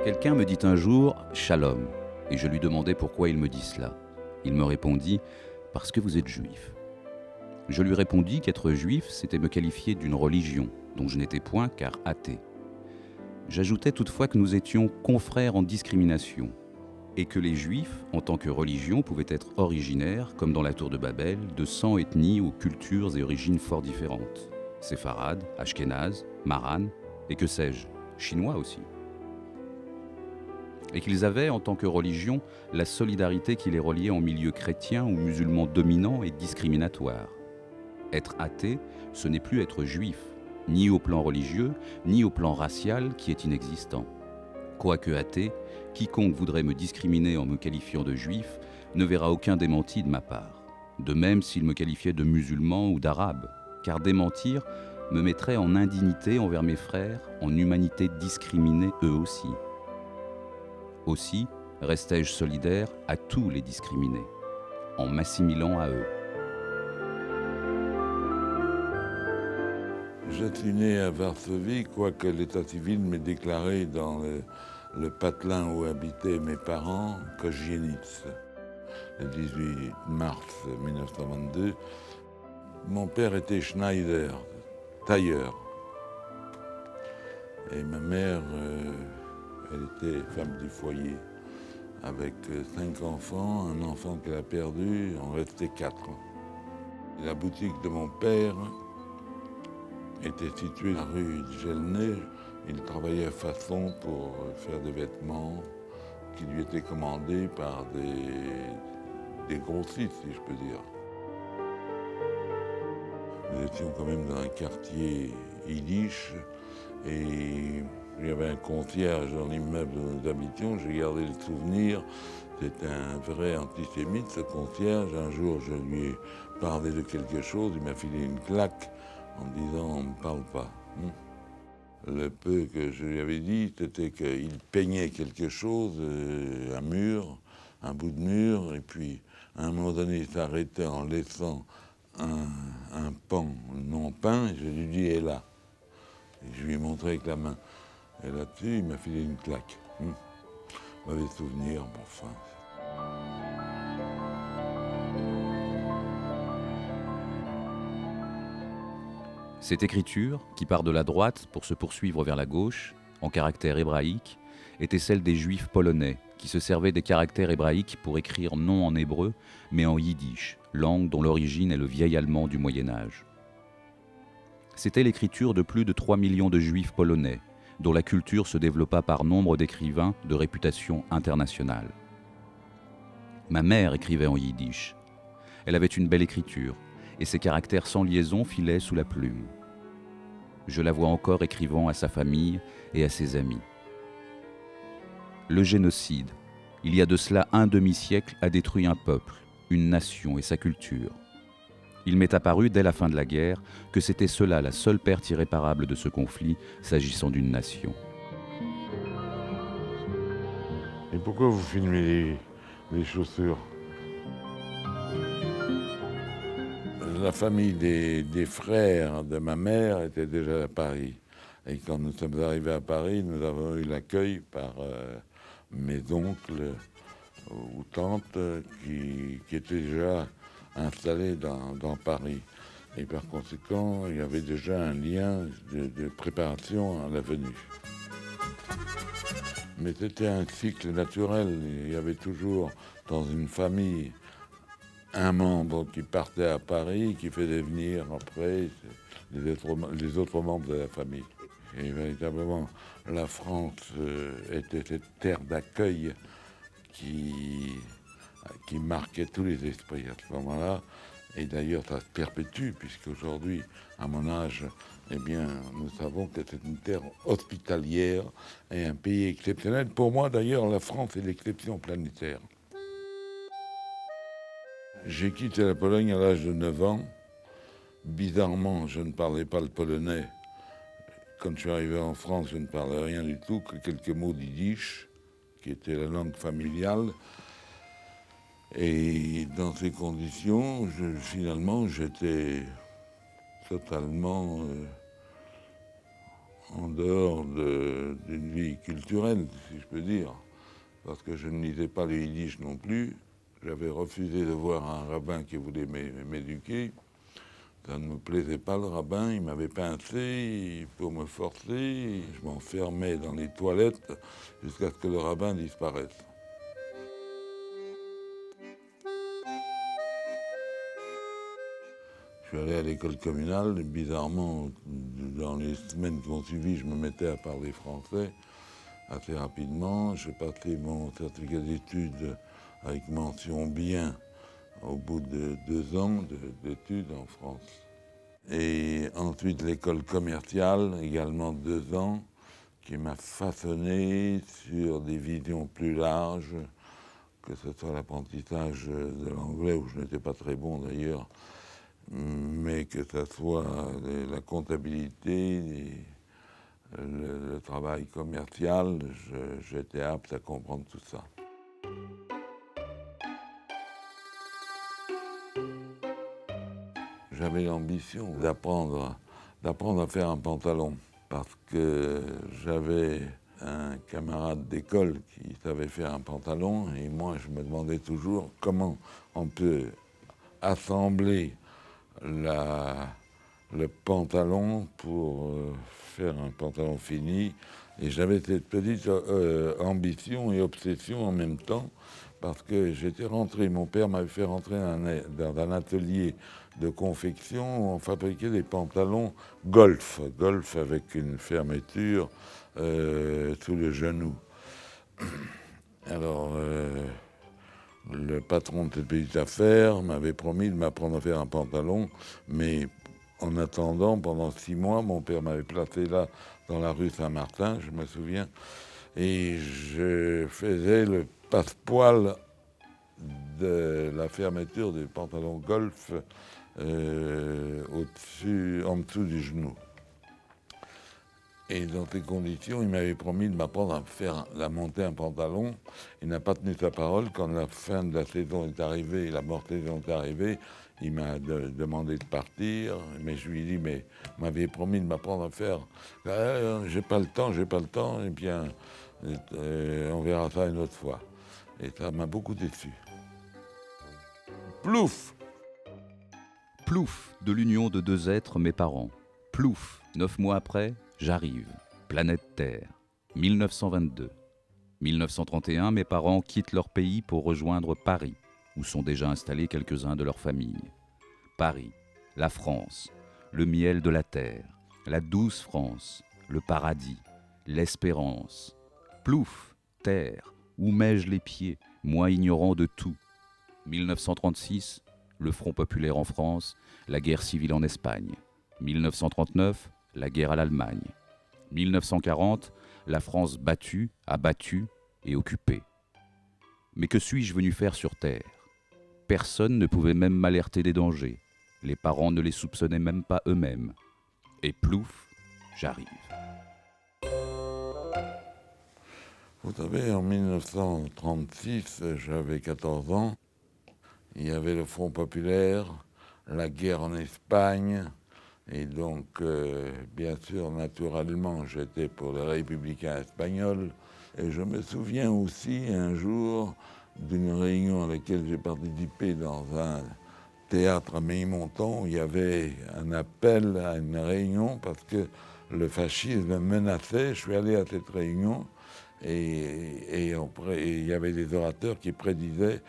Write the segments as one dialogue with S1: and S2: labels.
S1: Quelqu'un me dit un jour « Shalom » et je lui demandai pourquoi il me dit cela. Il me répondit « Parce que vous êtes juif ». Je lui répondis qu'être juif, c'était me qualifier d'une religion, dont je n'étais point car athée. J'ajoutai toutefois que nous étions confrères en discrimination, et que les juifs, en tant que religion, pouvaient être originaires, comme dans la tour de Babel, de 100 ethnies aux cultures et origines fort différentes. Séfarades, Ashkénazes, Maran, et que sais-je, chinois aussi. Et qu'ils avaient, en tant que religion, la solidarité qui les reliait en milieu chrétien ou musulman dominant et discriminatoire. Être athée, ce n'est plus être juif, ni au plan religieux, ni au plan racial qui est inexistant. Quoique athée, quiconque voudrait me discriminer en me qualifiant de juif ne verra aucun démenti de ma part. De même s'il me qualifiait de musulman ou d'arabe, car démentir me mettrait en indignité envers mes frères, en humanité discriminée eux aussi. Aussi, restai-je solidaire à tous les discriminés, en m'assimilant à eux.
S2: Je suis né à Varsovie, quoique l'état civil m'ait déclaré dans le patelin où habitaient mes parents, Kozienice, le 18 mars 1922. Mon père était Schneider, tailleur. Et ma mère, elle était femme du foyer, avec 5 enfants, un enfant qu'elle a perdu, on restait 4. La boutique de mon père était située à la rue de Gelnay. Il travaillait à façon pour faire des vêtements qui lui étaient commandés par des grossistes, si je peux dire. Nous étions quand même dans un quartier yiddish et il y avait un concierge dans l'immeuble où nous habitions. J'ai gardé le souvenir. C'était un vrai antisémite, ce concierge. Un jour, je lui ai parlé de quelque chose. Il m'a filé une claque en me disant « on ne me parle pas ». Le peu que je lui avais dit, c'était qu'il peignait quelque chose, un mur, un bout de mur, et puis à un moment donné, il s'arrêtait en laissant un pan non peint, et je lui dis « et là ». Et je lui ai montré avec la main. Et là-dessus, il m'a filé une claque. Mauvais souvenir, bon enfin.
S1: Cette écriture, qui part de la droite pour se poursuivre vers la gauche, en caractère hébraïque, était celle des Juifs polonais, qui se servaient des caractères hébraïques pour écrire non en hébreu, mais en yiddish, langue dont l'origine est le vieil allemand du Moyen-Âge. C'était l'écriture de plus de 3 millions de Juifs polonais, dont la culture se développa par nombre d'écrivains de réputation internationale. Ma mère écrivait en yiddish. Elle avait une belle écriture, et ses caractères sans liaison filaient sous la plume. Je la vois encore écrivant à sa famille et à ses amis. Le génocide, il y a de cela un demi-siècle, a détruit un peuple, une nation et sa culture. Il m'est apparu dès la fin de la guerre que c'était cela la seule perte irréparable de ce conflit s'agissant d'une nation.
S2: Et pourquoi vous filmez les chaussures? La famille des frères de ma mère était déjà à Paris. Et quand nous sommes arrivés à Paris, nous avons eu l'accueil par mes oncles ou tantes qui étaient déjà installés dans Paris. Et par conséquent, il y avait déjà un lien de préparation à la venue. Mais c'était un cycle naturel. Il y avait toujours dans une famille un membre qui partait à Paris, qui faisait venir après les autres membres de la famille. Et véritablement, la France était cette terre d'accueil qui marquait tous les esprits à ce moment-là. Et d'ailleurs, ça se perpétue, puisqu'aujourd'hui, à mon âge, eh bien, nous savons que c'est une terre hospitalière et un pays exceptionnel. Pour moi, d'ailleurs, la France est l'exception planétaire. J'ai quitté la Pologne à l'âge de 9 ans. Bizarrement, je ne parlais pas le polonais. Quand je suis arrivé en France, je ne parlais rien du tout, que quelques mots d'yiddish, qui était la langue familiale. Et dans ces conditions, finalement, j'étais totalement en dehors d'une vie culturelle, si je peux dire, parce que je ne lisais pas le yiddish non plus. J'avais refusé de voir un rabbin qui voulait m'éduquer. Ça ne me plaisait pas, le rabbin, il m'avait pincé pour me forcer. Je m'enfermais dans les toilettes jusqu'à ce que le rabbin disparaisse. Je suis allé à l'école communale et bizarrement, dans les semaines qui ont suivi, je me mettais à parler français assez rapidement. J'ai passé mon certificat d'études avec mention bien au bout de 2 ans d'études en France. Et ensuite l'école commerciale, également 2 ans, qui m'a façonné sur des visions plus larges, que ce soit l'apprentissage de l'anglais, où je n'étais pas très bon d'ailleurs, mais que ce soit la comptabilité, le travail commercial, j'étais apte à comprendre tout ça. J'avais l'ambition d'apprendre à faire un pantalon, parce que j'avais un camarade d'école qui savait faire un pantalon, et moi je me demandais toujours comment on peut assembler le pantalon pour faire un pantalon fini. Et j'avais cette petite ambition et obsession en même temps, parce que j'étais rentré, mon père m'avait fait rentrer dans un atelier de confection où on fabriquait des pantalons golf avec une fermeture sous le genou. Alors, le patron de cette petite affaire m'avait promis de m'apprendre à faire un pantalon, mais en attendant, pendant 6 mois, mon père m'avait placé là, dans la rue Saint-Martin, je me souviens, et je faisais le passepoil de la fermeture des pantalons golf en dessous du genou. Et dans ces conditions, il m'avait promis de m'apprendre à monter un pantalon. Il n'a pas tenu sa parole. Quand la fin de la saison est arrivée, la morte saison est arrivée, il m'a demandé de partir. Mais je lui ai dit, mais vous m'aviez promis de m'apprendre à faire. J'ai pas le temps, et bien, on verra ça une autre fois. Et ça m'a beaucoup déçu. Plouf!
S1: Plouf, de l'union de 2 êtres, mes parents. Plouf, 9 mois après, j'arrive. Planète Terre. 1922. 1931, mes parents quittent leur pays pour rejoindre Paris, où sont déjà installés quelques-uns de leur famille. Paris, la France, le miel de la terre, la douce France, le paradis, l'espérance. Plouf, terre, où mets-je les pieds, moi ignorant de tout. 1936, le Front populaire en France, la guerre civile en Espagne. 1939, la guerre à l'Allemagne. 1940, la France battue, abattue et occupée. Mais que suis-je venu faire sur Terre ? Personne ne pouvait même m'alerter des dangers. Les parents ne les soupçonnaient même pas eux-mêmes. Et plouf, j'arrive.
S2: Vous savez, en 1936, j'avais 14 ans. Il y avait le Front populaire, la guerre en Espagne, et donc, bien sûr, naturellement, j'étais pour les républicains espagnols. Et je me souviens aussi un jour d'une réunion à laquelle j'ai participé dans un théâtre à Ménilmontant, où il y avait un appel à une réunion parce que le fascisme menaçait. Je suis allé à cette réunion et il y avait des orateurs qui prédisaient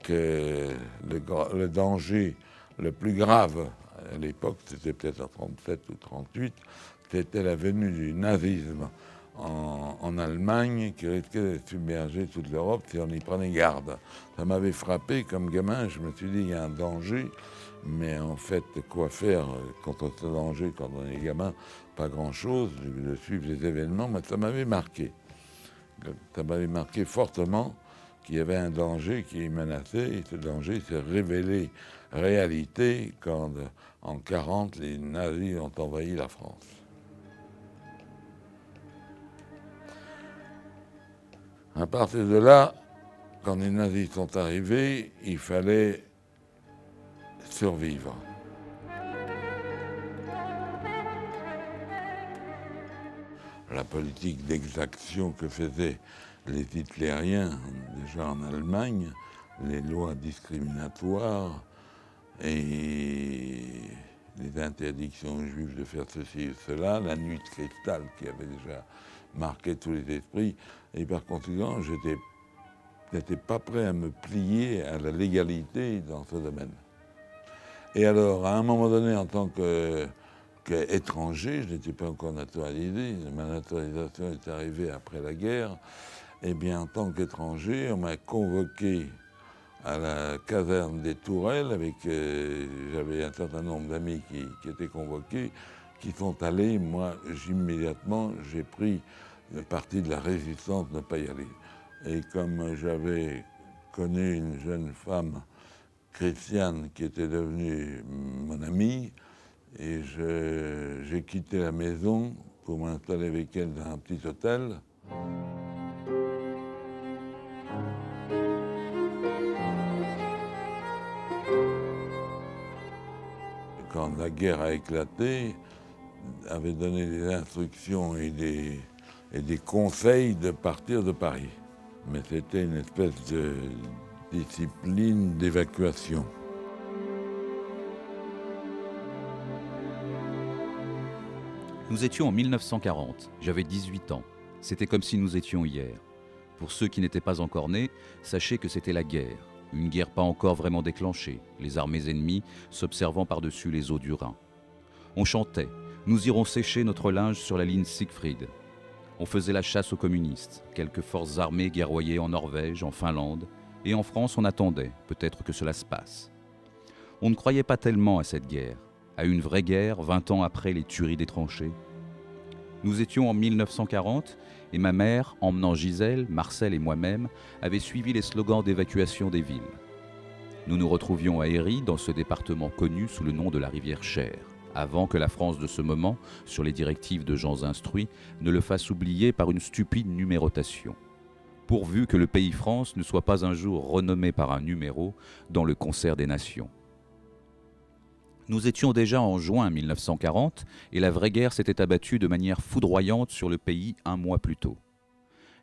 S2: que le danger le plus grave, à l'époque, c'était peut-être en 37 ou 38, c'était la venue du nazisme en Allemagne qui risquait de submerger toute l'Europe si on y prenait garde. Ça m'avait frappé comme gamin, je me suis dit, il y a un danger, mais en fait, quoi faire contre ce danger quand on est gamin? Pas grand-chose, de suivre les événements, mais ça m'avait marqué. Ça m'avait marqué fortement qu'il y avait un danger qui menaçait, et ce danger s'est révélé réalité quand, en 1940, les nazis ont envahi la France. À partir de là, quand les nazis sont arrivés, il fallait survivre. la politique d'exaction que faisaient les hitlériens, déjà en Allemagne, les lois discriminatoires et les interdictions aux juifs de faire ceci et cela, la nuit de cristal qui avait déjà marqué tous les esprits. Et par conséquent, je n'étais pas prêt à me plier à la légalité dans ce domaine. Et alors, à un moment donné, en tant qu'étranger, je n'étais pas encore naturalisé, ma naturalisation est arrivée après la guerre, et bien en tant qu'étranger, on m'a convoqué à la caserne des Tourelles, j'avais un certain nombre d'amis qui étaient convoqués, qui sont allés. Moi, immédiatement, j'ai pris le parti de la résistance de ne pas y aller. Et comme j'avais connu une jeune femme chrétienne qui était devenue mon amie, et j'ai quitté la maison pour m'installer avec elle dans un petit hôtel. Quand la guerre a éclaté, avait donné des instructions et des conseils de partir de Paris. Mais c'était une espèce de discipline d'évacuation.
S1: Nous étions en 1940, j'avais 18 ans. C'était comme si nous étions hier. Pour ceux qui n'étaient pas encore nés, sachez que c'était la guerre. Une guerre pas encore vraiment déclenchée, les armées ennemies s'observant par-dessus les eaux du Rhin. On chantait, nous irons sécher notre linge sur la ligne Siegfried. On faisait la chasse aux communistes, quelques forces armées guerroyaient en Norvège, en Finlande, et en France on attendait, peut-être que cela se passe. On ne croyait pas tellement à cette guerre, à une vraie guerre 20 ans après les tueries des tranchées. Nous étions en 1940 et ma mère, emmenant Gisèle, Marcel et moi-même, avait suivi les slogans d'évacuation des villes. Nous nous retrouvions à Héry, dans ce département connu sous le nom de la rivière Cher, avant que la France de ce moment, sur les directives de gens instruits, ne le fasse oublier par une stupide numérotation. Pourvu que le pays France ne soit pas un jour renommé par un numéro dans le concert des nations. Nous étions déjà en juin 1940 et la vraie guerre s'était abattue de manière foudroyante sur le pays un mois plus tôt.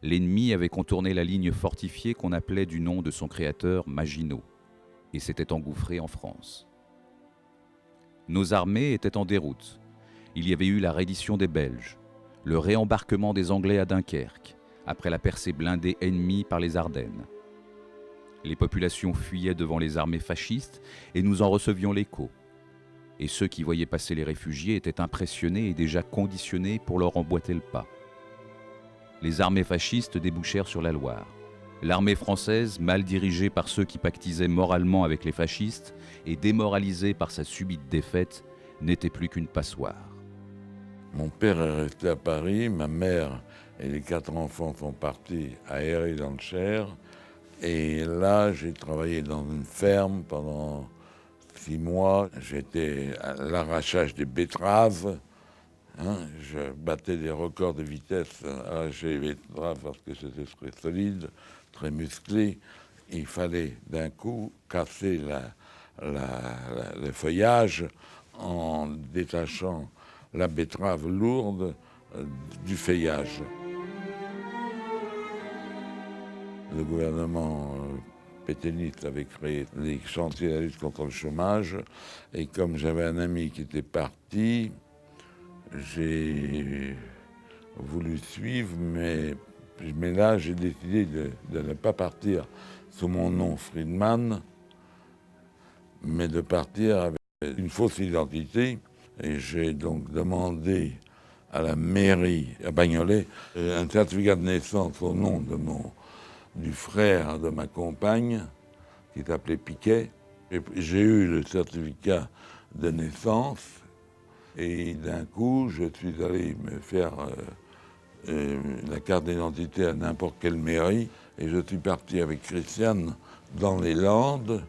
S1: L'ennemi avait contourné la ligne fortifiée qu'on appelait du nom de son créateur Maginot et s'était engouffré en France. Nos armées étaient en déroute. Il y avait eu la reddition des Belges, le réembarquement des Anglais à Dunkerque, après la percée blindée ennemie par les Ardennes. Les populations fuyaient devant les armées fascistes et nous en recevions l'écho. Et ceux qui voyaient passer les réfugiés étaient impressionnés et déjà conditionnés pour leur emboîter le pas. Les armées fascistes débouchèrent sur la Loire. L'armée française, mal dirigée par ceux qui pactisaient moralement avec les fascistes et démoralisée par sa subite défaite, n'était plus qu'une passoire.
S2: Mon père est resté à Paris, ma mère et les 4 enfants sont partis à Héry dans le Cher. Et là, j'ai travaillé dans une ferme pendant 6 mois. J'étais à l'arrachage des betteraves. Je battais des records de vitesse à arracher les betteraves parce que c'était très solide, très musclé. Il fallait d'un coup casser le feuillage en détachant la betterave lourde du feuillage. Le gouvernement pétainiste avait créé les chantiers de la lutte contre le chômage. Et comme j'avais un ami qui était parti, j'ai voulu suivre, mais là, j'ai décidé de ne pas partir sous mon nom Friedman, mais de partir avec une fausse identité. Et j'ai donc demandé à la mairie, à Bagnolet, un certificat de naissance au nom du frère de ma compagne, qui s'appelait Piquet. J'ai eu le certificat de naissance et d'un coup, je suis allé me faire la carte d'identité à n'importe quelle mairie et je suis parti avec Christiane dans les Landes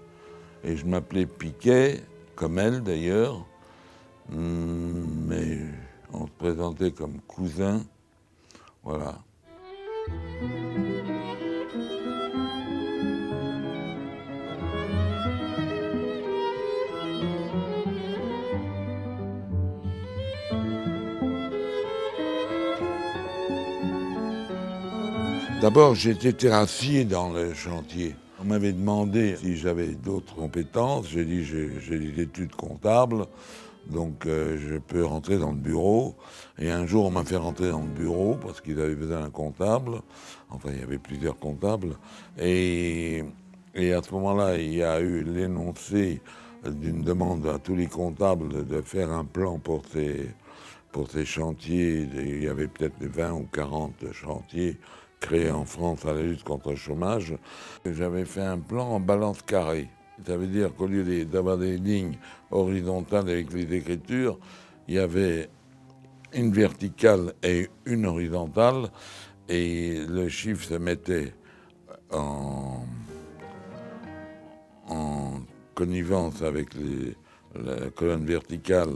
S2: et je m'appelais Piquet, comme elle d'ailleurs, mais on se présentait comme cousin, voilà. D'abord, j'étais terrassier dans le chantier. On m'avait demandé si j'avais d'autres compétences. J'ai dit j'ai des études comptables, donc je peux rentrer dans le bureau. Et un jour, on m'a fait rentrer dans le bureau parce qu'ils avaient besoin d'un comptable. Enfin, il y avait plusieurs comptables. Et à ce moment-là, il y a eu l'énoncé d'une demande à tous les comptables de faire un plan pour ces chantiers. Il y avait peut-être 20 ou 40 chantiers créés en France à la lutte contre le chômage. J'avais fait un plan en balance carrée. Ça veut dire qu'au lieu d'avoir des lignes horizontales avec les écritures, il y avait une verticale et une horizontale, et le chiffre se mettait en connivence avec la colonne verticale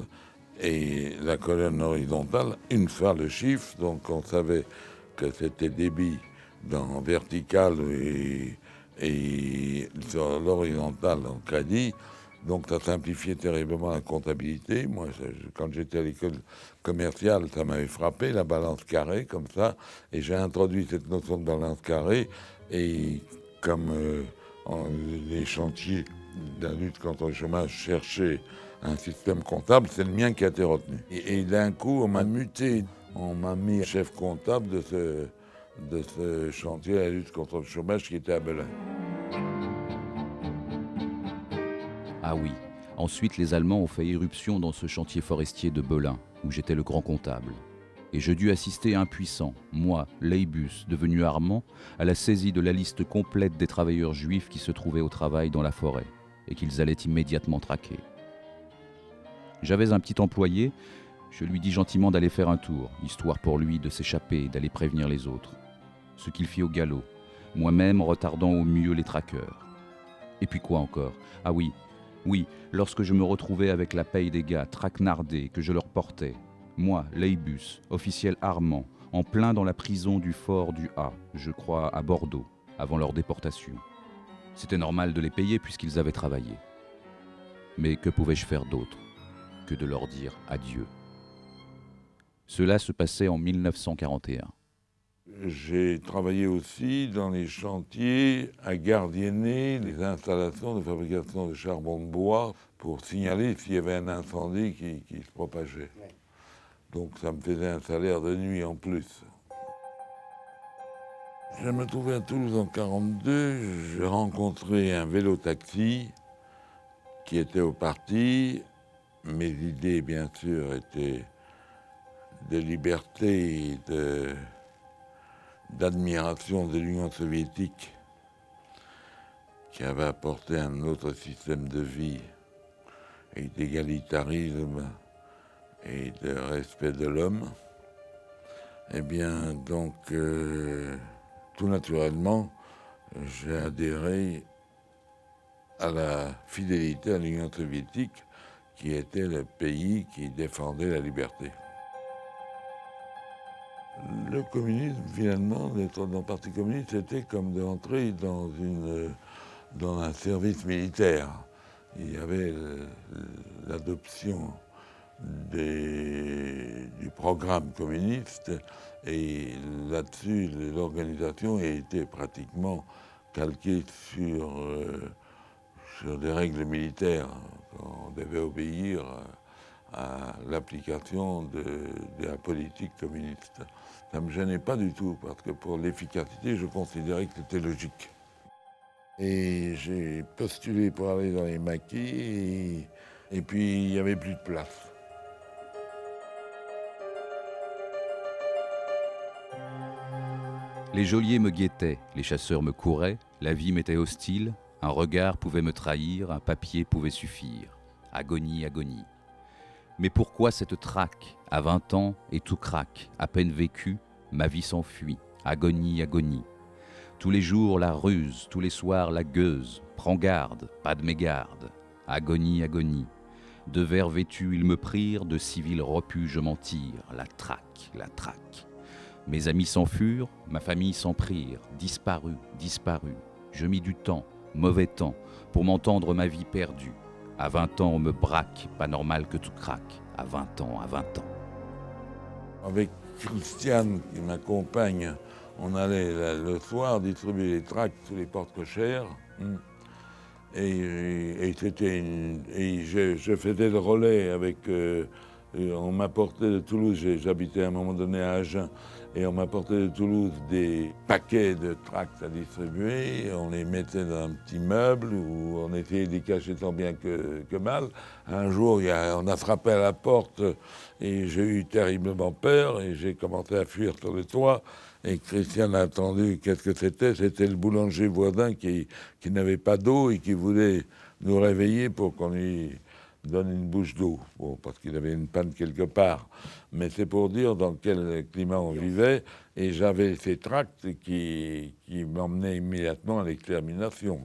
S2: et la colonne horizontale, une fois le chiffre. Donc on savait que c'était débit dans vertical et sur l'horizontale en crédit. Donc ça simplifiait terriblement la comptabilité. Moi, quand j'étais à l'école commerciale, ça m'avait frappé, la balance carrée, comme ça. Et j'ai introduit cette notion de balance carrée. Et comme les chantiers de la lutte contre le chômage cherchaient un système comptable, c'est le mien qui a été retenu. Et d'un coup, on m'a muté. On m'a mis chef comptable de ce chantier de la lutte contre le chômage qui était à Belin.
S1: Ah oui, ensuite les Allemands ont fait irruption dans ce chantier forestier de Belin, où j'étais le grand comptable. Et je dus assister impuissant, moi, Leibus, devenu Armand, à la saisie de la liste complète des travailleurs juifs qui se trouvaient au travail dans la forêt, et qu'ils allaient immédiatement traquer. J'avais un petit employé, je lui dis gentiment d'aller faire un tour, histoire pour lui de s'échapper et d'aller prévenir les autres. Ce qu'il fit au galop, moi-même retardant au mieux les traqueurs. Et puis quoi encore ? Ah oui, lorsque je me retrouvais avec la paye des gars traquenardés que je leur portais, moi, Leibus, officiel Armand, en plein dans la prison du fort du A, je crois à Bordeaux, avant leur déportation. C'était normal de les payer puisqu'ils avaient travaillé. Mais que pouvais-je faire d'autre que de leur dire adieu ? Cela se passait en 1941.
S2: J'ai travaillé aussi dans les chantiers à gardienner les installations de fabrication de charbon de bois pour signaler s'il y avait un incendie qui se propageait. Donc ça me faisait un salaire de nuit en plus. Je me trouvais à Toulouse en 1942, j'ai rencontré un vélo-taxi qui était au parti. Mes idées, bien sûr, étaient de liberté et d'admiration de l'Union soviétique qui avait apporté un autre système de vie et d'égalitarisme et de respect de l'homme. Eh bien, donc, tout naturellement, j'ai adhéré à la fidélité à l'Union soviétique, qui était le pays qui défendait la liberté. Le communisme, finalement, d'être dans le Parti communiste, c'était comme d'entrer dans un service militaire. Il y avait l'adoption du programme communiste, et là-dessus, l'organisation a été pratiquement calquée sur des règles militaires. On devait obéir à l'application de la politique communiste. Ça ne me gênait pas du tout, parce que pour l'efficacité, je considérais que c'était logique. Et j'ai postulé pour aller dans les maquis, et puis il n'y avait plus de place.
S1: Les geôliers me guettaient, les chasseurs me couraient, la vie m'était hostile, un regard pouvait me trahir, un papier pouvait suffire. Agonie, agonie. Mais pourquoi cette traque ? À 20 ans, et tout craque. À peine vécu, ma vie s'enfuit. Agonie, agonie. Tous les jours la ruse, tous les soirs la gueuse. Prends garde, pas de mégarde. Agonie, agonie. De verre vêtu ils me prirent, de civil repu je m'en tire. La traque, la traque. Mes amis s'enfurent, ma famille s'en prirent. Disparu, disparu. Je mis du temps, mauvais temps, pour m'entendre ma vie perdue. À 20 ans, on me braque, pas normal que tout craque. À 20 ans, à 20 ans.
S2: Avec Christiane, qui m'accompagne On allait le soir distribuer les tracts sous les portes cochères. Et je faisais le relais avec. On m'apportait de Toulouse, j'habitais à un moment donné à Agen, et on m'apportait de Toulouse des paquets de tracts à distribuer. On les mettait dans un petit meuble où on essayait d'y cacher tant bien que mal. Un jour, on a frappé à la porte et j'ai eu terriblement peur et j'ai commencé à fuir sur le toit. Et Christian a attendu, qu'est-ce que c'était? C'était le boulanger voisin qui n'avait pas d'eau et qui voulait nous réveiller pour qu'on lui donne une bouche d'eau, bon, parce qu'il avait une panne quelque part. Mais c'est pour dire dans quel climat on vivait. Et j'avais ces tracts qui m'emmenaient immédiatement à l'extermination.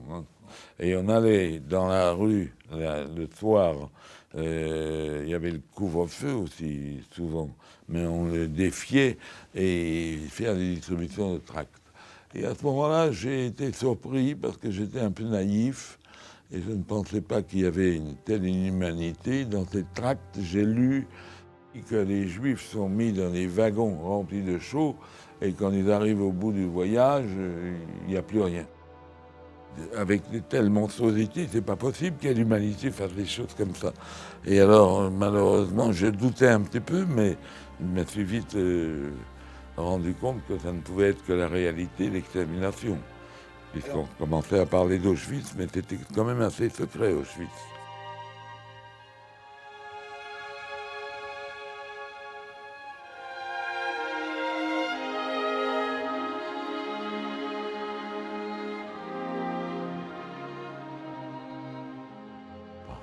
S2: Et on allait dans la rue le soir. Il y avait le couvre-feu aussi, souvent. Mais on le défiait et faire des distributions de tracts. Et à ce moment-là, j'ai été surpris parce que j'étais un peu naïf. Et je ne pensais pas qu'il y avait une telle inhumanité. Dans ces tracts, j'ai lu que les Juifs sont mis dans des wagons remplis de chaux et quand ils arrivent au bout du voyage, il n'y a plus rien. Avec de telles monstruosités, c'est pas possible que l'humanité fasse des choses comme ça. Et alors, malheureusement, je doutais un petit peu, mais je me suis vite rendu compte que ça ne pouvait être que la réalité, l'extermination. Puisqu'on commençait à parler d'Auschwitz, mais c'était quand même assez secret, Auschwitz.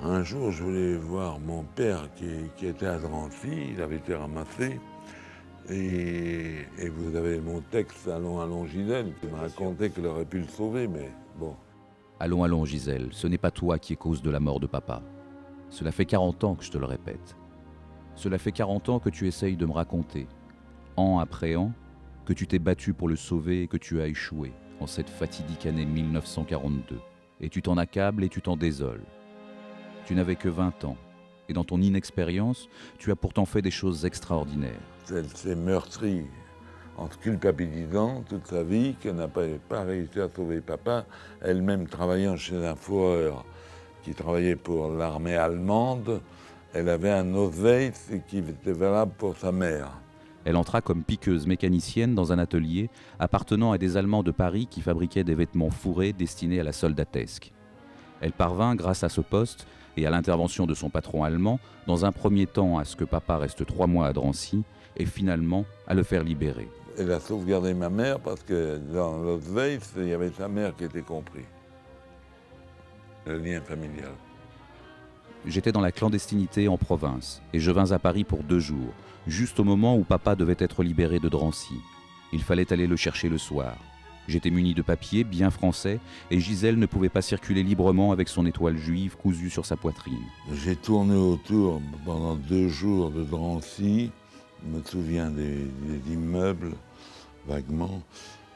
S2: Un jour, je voulais voir mon père qui était à Drancy, il avait été ramassé. Et vous avez mon texte, Allons, Gisèle, qui me racontait qu'il aurait pu le sauver, mais bon.
S1: Allons, Gisèle, ce n'est pas toi qui es cause de la mort de papa. Cela fait 40 ans que je te le répète. Cela fait 40 ans que tu essayes de me raconter, an après an, que tu t'es battu pour le sauver et que tu as échoué en cette fatidique année 1942. Et tu t'en accables et tu t'en désoles. Tu n'avais que 20 ans. Et dans ton inexpérience, tu as pourtant fait des choses extraordinaires.
S2: Elle s'est meurtrie en se culpabilisant toute sa vie, qu'elle n'a pas réussi à sauver papa, elle-même travaillant chez un fourreur qui travaillait pour l'armée allemande. Elle avait un Ausweis qui était valable pour sa mère.
S1: Elle entra comme piqueuse mécanicienne dans un atelier appartenant à des Allemands de Paris qui fabriquaient des vêtements fourrés destinés à la soldatesque. Elle parvint, grâce à ce poste et à l'intervention de son patron allemand, dans un premier temps à ce que papa reste 3 mois à Drancy et finalement à le faire libérer.
S2: Elle a sauvegardé ma mère parce que dans l'Ausweis, il y avait sa mère qui était compris. Le lien familial.
S1: J'étais dans la clandestinité en province et je vins à Paris pour 2 jours, juste au moment où papa devait être libéré de Drancy. Il fallait aller le chercher le soir. J'étais muni de papiers bien français et Gisèle ne pouvait pas circuler librement avec son étoile juive cousue sur sa poitrine.
S2: J'ai tourné autour pendant 2 jours de Drancy. Je me souviens des immeubles, vaguement,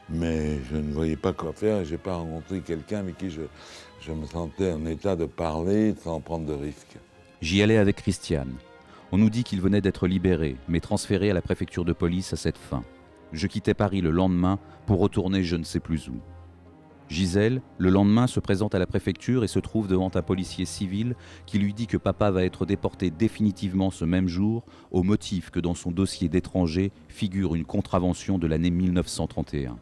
S2: mais je ne voyais pas quoi faire. Je n'ai pas rencontré quelqu'un avec qui je me sentais en état de parler sans prendre de risques.
S1: J'y allais avec Christiane. On nous dit qu'il venait d'être libéré, mais transféré à la préfecture de police à cette fin. Je quittais Paris le lendemain pour retourner je ne sais plus où. Gisèle, le lendemain, se présente à la préfecture et se trouve devant un policier civil qui lui dit que papa va être déporté définitivement ce même jour au motif que dans son dossier d'étranger figure une contravention de l'année 1931.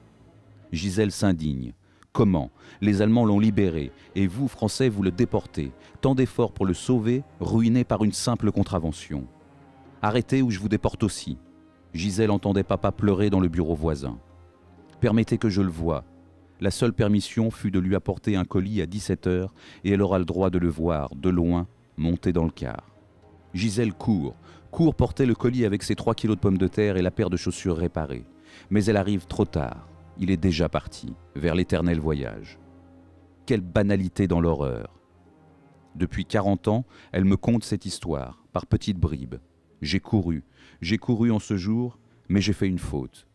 S1: Gisèle s'indigne. Comment? Les Allemands l'ont libéré et vous, Français, vous le déportez. Tant d'efforts pour le sauver, ruiné par une simple contravention. Arrêtez ou je vous déporte aussi. Gisèle entendait papa pleurer dans le bureau voisin. Permettez que je le voie. La seule permission fut de lui apporter un colis à 17h et elle aura le droit de le voir, de loin, monter dans le car. Gisèle court porter le colis avec ses 3 kilos de pommes de terre et la paire de chaussures réparées. Mais elle arrive trop tard. Il est déjà parti, vers l'éternel voyage. Quelle banalité dans l'horreur. Depuis 40 ans, elle me conte cette histoire, par petites bribes. J'ai couru en ce jour, mais j'ai fait une faute.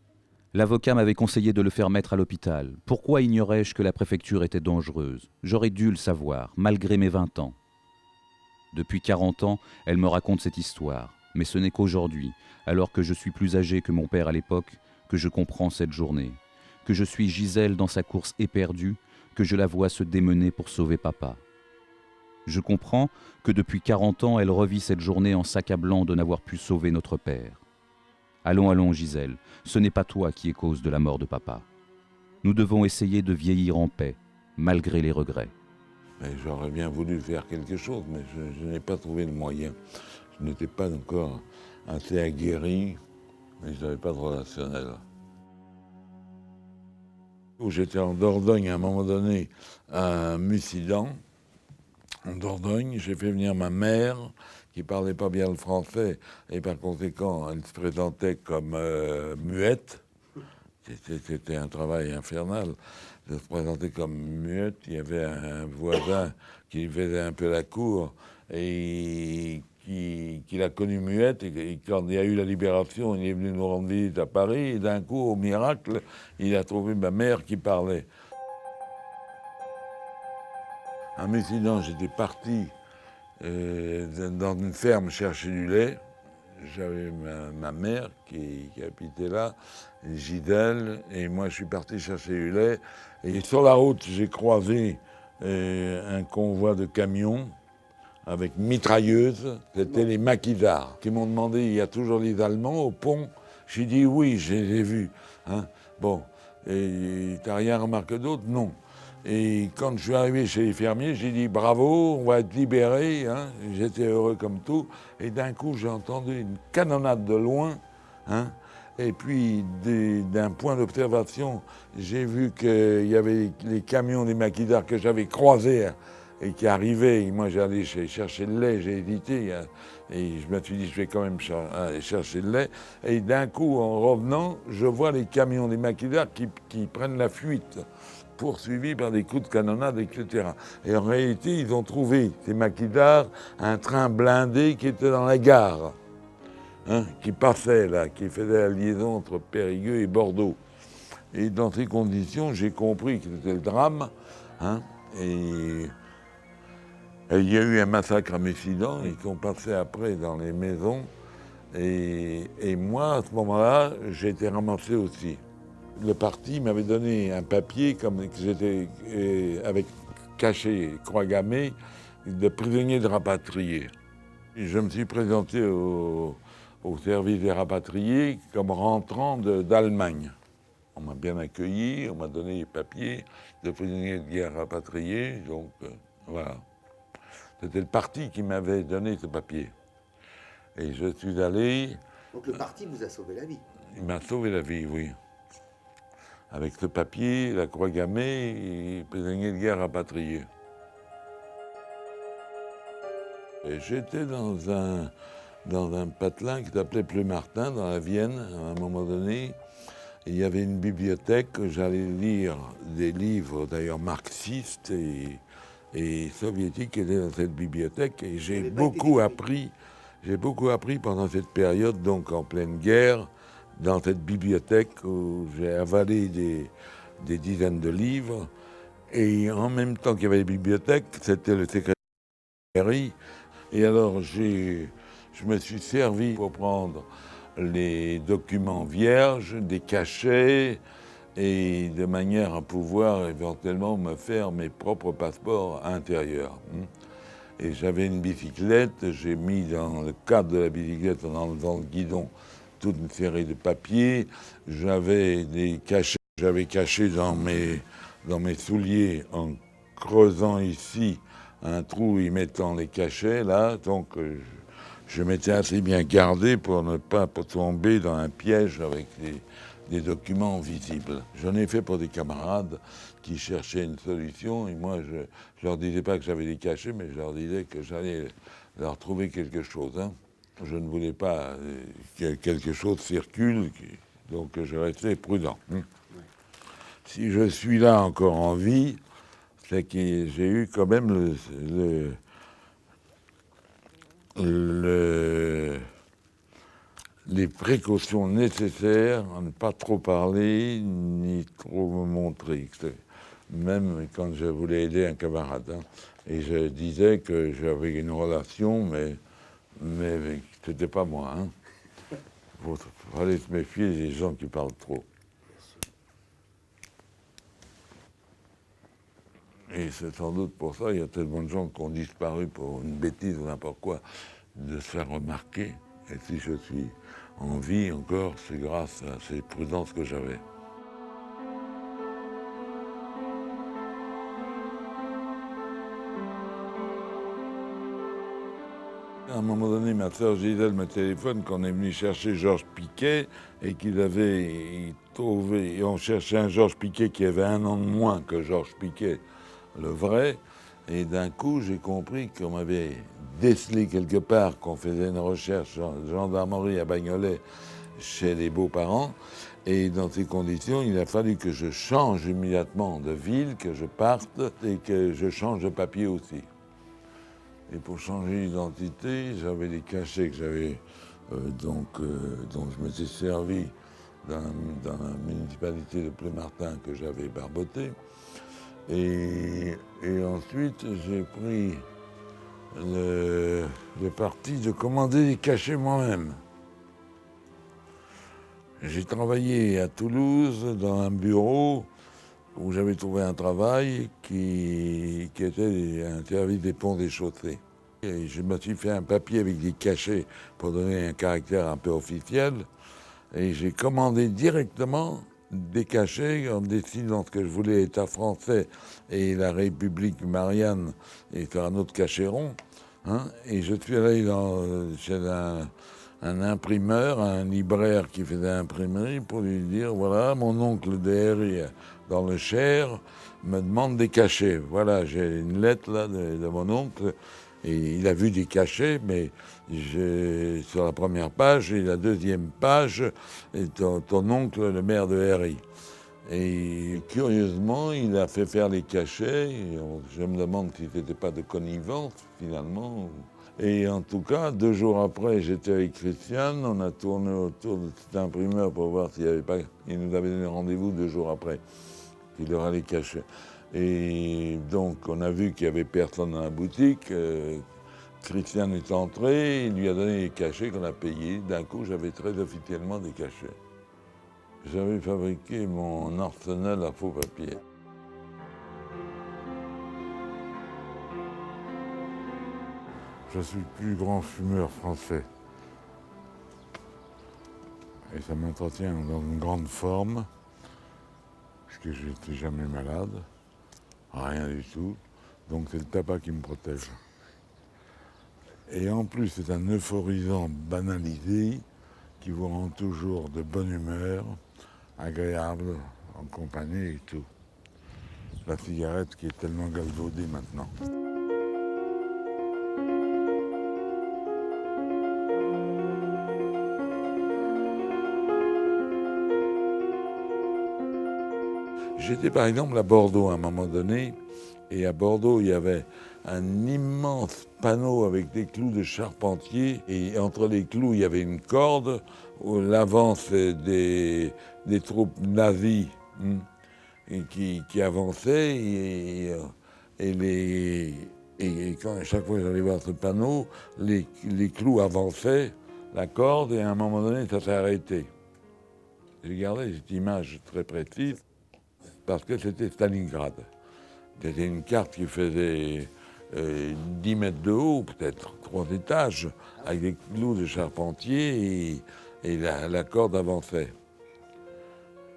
S1: L'avocat m'avait conseillé de le faire mettre à l'hôpital. Pourquoi ignorais-je que la préfecture était dangereuse? J'aurais dû le savoir, malgré mes 20 ans. Depuis 40 ans, elle me raconte cette histoire. Mais ce n'est qu'aujourd'hui, alors que je suis plus âgé que mon père à l'époque, que je comprends cette journée. que je suis Gisèle dans sa course éperdue, que je la vois se démener pour sauver papa. Je comprends que depuis 40 ans, elle revit cette journée en s'accablant de n'avoir pu sauver notre père. Allons, allons, Gisèle, ce n'est pas toi qui es cause de la mort de papa. Nous devons essayer de vieillir en paix, malgré les regrets.
S2: J'aurais bien voulu faire quelque chose, mais je n'ai pas trouvé le moyen. Je n'étais pas encore assez aguerri, mais je n'avais pas de relationnel. J'étais en Dordogne à un moment donné, à Mussidan. En Dordogne, j'ai fait venir ma mère, qui ne parlait pas bien le français, et par conséquent, elle se présentait comme muette. C'était un travail infernal de se présenter comme muette. Il y avait un voisin qui faisait un peu la cour et qui l'a connue muette. Et quand il y a eu la libération, il est venu nous rendre visite à Paris. Et d'un coup, au miracle, il a trouvé ma mère qui parlait. À Mussidan, j'étais parti dans une ferme chercher du lait. J'avais ma mère qui habitait là, Gisèle, et moi je suis parti chercher du lait. Et sur la route, j'ai croisé un convoi de camions avec mitrailleuses. C'était les maquisards qui m'ont demandé, il y a toujours les Allemands au pont? J'ai dit oui, je les ai vus. Hein. Bon, et t'as rien remarqué d'autre? Non. Et quand je suis arrivé chez les fermiers, j'ai dit bravo, on va être libérés. Hein. J'étais heureux comme tout. Et d'un coup, j'ai entendu une canonnade de loin. Hein. Et puis, d'un point d'observation, j'ai vu qu'il y avait les camions des maquisards que j'avais croisés et qui arrivaient. Et moi, j'allais chercher le lait, j'ai hésité. Et je me suis dit, je vais quand même aller chercher le lait. Et d'un coup, en revenant, je vois les camions des maquisards qui prennent la fuite, poursuivis par des coups de canonnade, etc. Et en réalité, ils ont trouvé, ces maquisards, un train blindé qui était dans la gare, hein, qui passait là, qui faisait la liaison entre Périgueux et Bordeaux. Et dans ces conditions, j'ai compris que c'était le drame, hein, et il y a eu un massacre à Mussidan, ils sont passés après dans les maisons, et moi, à ce moment-là, j'ai été ramassé aussi. Le parti m'avait donné un papier comme que j'étais avec caché, croix gammée, de prisonnier de rapatrié. Je me suis présenté au service des rapatriés comme rentrant d'Allemagne. On m'a bien accueilli, on m'a donné les papiers de prisonnier de guerre rapatrié, donc voilà. C'était le parti qui m'avait donné ce papier. Et je suis allé...
S3: Donc le parti vous a sauvé la vie?
S2: Il m'a sauvé la vie, oui. Avec ce papier, la croix gammée et prisonnier de guerre rapatrié. J'étais dans un patelin qui s'appelait Pleumartin, dans la Vienne, à un moment donné. Il y avait une bibliothèque, j'allais lire des livres, d'ailleurs marxistes et soviétiques qui étaient dans cette bibliothèque. Et j'ai beaucoup appris pendant cette période, donc en pleine guerre, dans cette bibliothèque où j'ai avalé des dizaines de livres. Et en même temps qu'il y avait les bibliothèques, c'était le secrétariat. Et alors, je me suis servi pour prendre les documents vierges, des cachets, et de manière à pouvoir éventuellement me faire mes propres passeports intérieurs. Et j'avais une bicyclette, j'ai mis dans le cadre de la bicyclette, en enlevant le guidon, toute une série de papiers. J'avais des cachets, j'avais caché dans mes souliers en creusant ici un trou y mettant les cachets, là. Donc je m'étais assez bien gardé pour ne pas tomber dans un piège avec des documents visibles. J'en ai fait pour des camarades qui cherchaient une solution, et moi je leur disais pas que j'avais des cachets, mais je leur disais que j'allais leur trouver quelque chose. Hein. Je ne voulais pas que quelque chose circule, donc je restais prudent. Si je suis là encore en vie, c'est que j'ai eu quand même les précautions nécessaires à ne pas trop parler ni trop me montrer, même quand je voulais aider un camarade. Hein. Et je disais que j'avais une relation, mais c'était pas moi. Hein. Il fallait se méfier des gens qui parlent trop. Et c'est sans doute pour ça, il y a tellement de gens qui ont disparu pour une bêtise ou n'importe quoi, de se faire remarquer. Et si je suis en vie encore, c'est grâce à ces prudences que j'avais. À un moment donné, ma sœur Gisèle me téléphone qu'on est venu chercher Georges Piquet et qu'ils avaient trouvé, et on cherchait un Georges Piquet qui avait 1 an de moins que Georges Piquet, le vrai. Et d'un coup, j'ai compris qu'on m'avait décelé quelque part, qu'on faisait une recherche en gendarmerie à Bagnolet chez les beaux-parents. Et dans ces conditions, il a fallu que je change immédiatement de ville, que je parte et que je change de papier aussi. Et pour changer d'identité, j'avais des cachets que j'avais, dont je m'étais servi dans la municipalité de Plémartin que j'avais barboté. Et ensuite, j'ai pris le parti de commander des cachets moi-même. J'ai travaillé à Toulouse dans un bureau où j'avais trouvé un travail qui était un service des ponts et chaussées. Et je me suis fait un papier avec des cachets pour donner un caractère un peu officiel. Et j'ai commandé directement des cachets en décidant ce que je voulais, État français et la République Marianne, et faire un autre cachet rond. Hein. Et je suis allé chez un imprimeur, un libraire qui faisait imprimerie, pour lui dire, voilà, mon oncle de Herry, dans le Cher, me demande des cachets. Voilà, j'ai une lettre là de mon oncle, et il a vu des cachets, mais sur la première page, et la deuxième page, est ton oncle, le maire de Herry. Et curieusement, il a fait faire les cachets, et je me demande si c'était pas de connivence, finalement. Et en tout cas, 2 jours après, j'étais avec Christiane, on a tourné autour de cet imprimeur pour voir s'il n'y avait pas... Il nous avait donné rendez-vous 2 jours après, qu'il aurait les cachets. Et donc, on a vu qu'il n'y avait personne dans la boutique. Christiane est entré, il lui a donné les cachets qu'on a payés. D'un coup, j'avais très officiellement des cachets. J'avais fabriqué mon arsenal à faux papier. Je suis le plus grand fumeur français. Et ça m'entretient dans une grande forme, puisque je n'étais jamais malade, rien du tout. Donc c'est le tabac qui me protège. Et en plus, c'est un euphorisant banalisé qui vous rend toujours de bonne humeur, agréable, en compagnie et tout. La cigarette qui est tellement galvaudée maintenant. J'étais par exemple à Bordeaux à un moment donné, et à Bordeaux il y avait un immense panneau avec des clous de charpentier, et entre les clous il y avait une corde où l'avance des troupes nazies qui avançaient, et quand, à chaque fois que j'allais voir ce panneau, les clous avançaient, la corde, et à un moment donné ça s'est arrêté. J'ai gardé cette image très précise, parce que c'était Stalingrad. C'était une carte qui faisait 10 mètres de haut, peut-être 3 étages, avec des clous de charpentier, et la corde avançait.